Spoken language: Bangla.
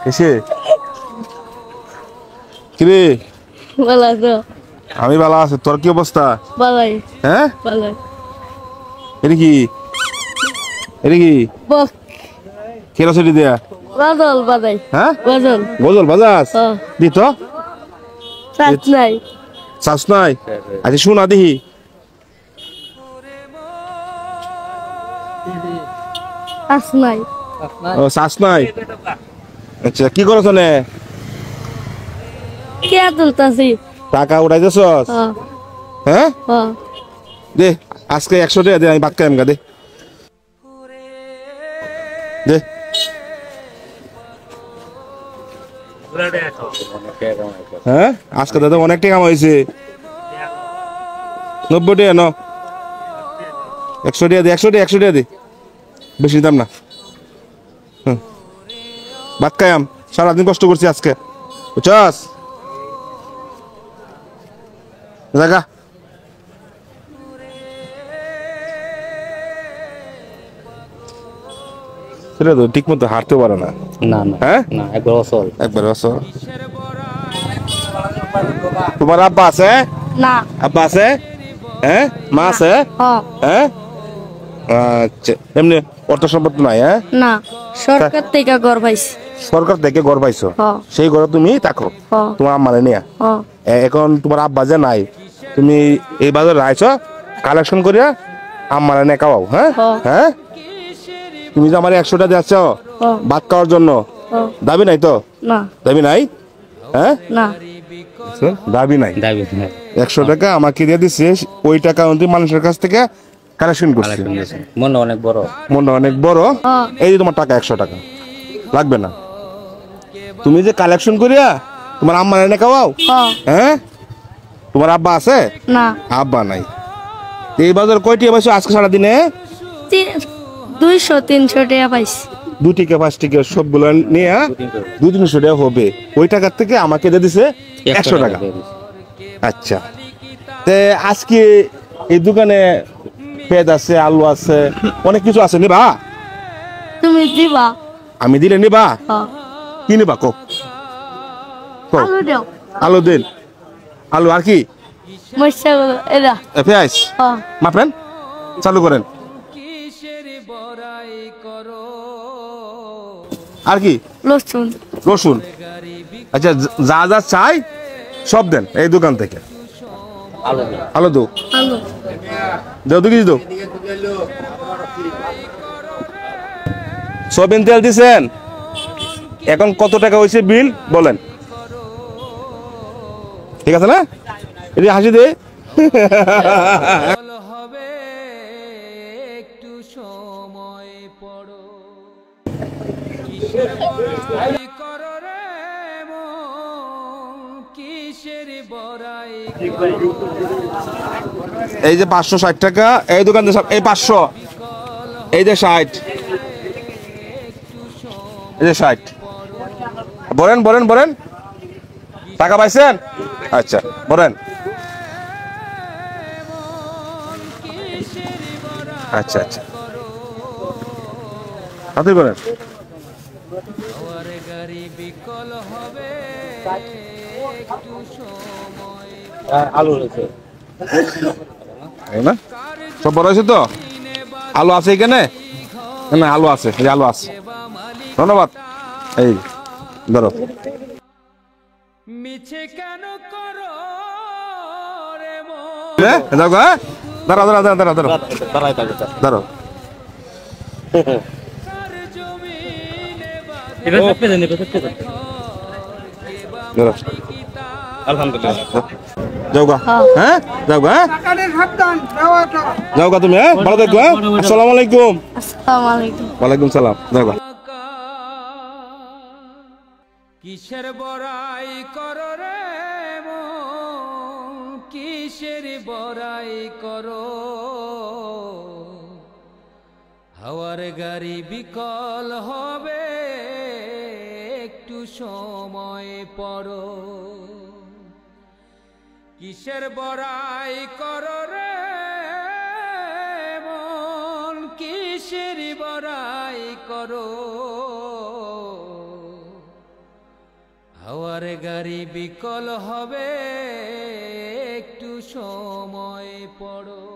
এসে কিরে ভালো আছো? আমি ভালো আছি, তোর কি অবস্থা? ভালোই। হ্যাঁ ভালোই। এটা কি বক কেরাসিটি দেয়া? বাদল বাদাই। হ্যাঁ বাদল। গজল বাজাস দি তো সাত নাই। শ্বাস নাই। আচ্ছা শোনা দেখি। আস নাই। ও শ্বাস নাই। আচ্ছা কি করছ নে? কে তুলতাছি? টাকা উঠাইতেছস? হ্যাঁ দে আজকে 100 টাকা দে, আমি বাক্কা এমগা দে দে। হ্যাঁ আজকে দাদা অনেক টাকা হয়েছে। 90 টাকা ন 100 টাকা দে, 100 টাকা দে, বেশি নিতাম না। ভাত খাইয়াম, সারাদিন কষ্ট করছি আজকে, বুঝছস? জায়গা সেটা তো ঠিক মতো হাঁটতে পারে না। না না হ্যাঁ না, একবার অসল। একবার বসো। তোমার আব্বা আছে? না। আব্বা আছে? হ্যাঁ মা আছে? হ্যাঁ আচ্ছা, এমনি অর্থ সম্পদ নাই? হ্যাঁ না, সরকার থেকে ঘর পাইছি। সরকার থেকে ঘর পাইছো, সেই ঘরে তুমি থাকো তোমার আম্মারে নিয়ে। এখন তোমার আব্বা যে নাই, তুমি এই বাজারে আইছো কালেকশন করিয়া আম্মারে নিয়ে খাওয়াও। হ্যাঁ হ্যাঁ তুমি যে আমার 100 টাকা দিচ্ছ ভাত খাওয়ার জন্য, দাবি নাই তো? না। দাবি নাই? হ্যাঁ না দাবি নাই। 100 টাকা আমাকে দিয়ে দিচ্ছে, ওই টাকা মানুষের কাছ থেকে কালেকশন করছে। মনটা অনেক বড়, মনটা অনেক বড়। এই যে তোমার টাকা 100 টাকা লাগবে না, তুমি যে কালেকশন করিয়া তোমার আম্মা এনে খাওয়াও। হ্যাঁ তোমার আব্বা আছে? না। আব্বা নাই। এই বাজার কয়টি পাইছো আজকে সারাদিনে? 200-300 টাকা পাইছি। 2 টাকা 5 টাকা সবগুলো নিয়ে 200-300 টাকা হবে। ওই টাকার থেকে আমাকে দিয়ে দিছে 100 টাকা। আচ্ছা, তে আজকে এই দোকানে পেঁয়াজ আছে, আলু আছে, অনেক কিছু আছে, নিবা? তুমি দিবা? আমি দিলে নিবা? কি নিবা কো? আলু দাও। আলু দিন। আলু আর কি? মরচা এরা। পেঁয়াজ মাপেন, চালু করেন। আর কি? রসুন। রসুন। আচ্ছা, যা যা চাই সব দেন এই দোকান থেকে। আলু দো, আলু দাও 2 কেজি দাও। সয়াবিন তেল দিছেন? এখন কত টাকা হয়েছে বিল বলেন? ঠিক আছে না? এটি হাসি দে। একটু সময় পড়ো, কিসের বড়াই। এই যে 560 টাকা এই দোকান, এই 500, এই যে 60, এই যে 60। বলেন বলেন বলেন, টাকা পাইছেন? আচ্ছা বলেন। আচ্ছা আচ্ছা তাতে বলেন। আলু রয়েছে না সব বড় হয়েছে তো? আলু আছে এখানে? না আলু আছে, এই আলু আছে। ধন্যবাদ। এই ধরো। মিছে কেন করো রে মন। দাও গো, দাঁড়াও দাঁড়াও দাঁড়াও দাঁড়াও দাঁড়াও। যাও গা, হ্যাঁ যাও গা, যাও গা তুমি। হ্যাঁ ভালো থাকো। হ্যাঁ আসসালামু আলাইকুম। আসসালামু আলাইকুম। ওয়ালাইকুম সালাম। যাও গা। কিসের বড়াই করো রে মন, কিসের বড়াই করো। হাওয়ার গাড়ি বিকল হবে, একটু সময় পড়ো। কিসের বড়াই করো রে মন, কিসের বড়াই করো। হাওয়ার গাড়ি বিকল হবে একটু সময় পড়ো।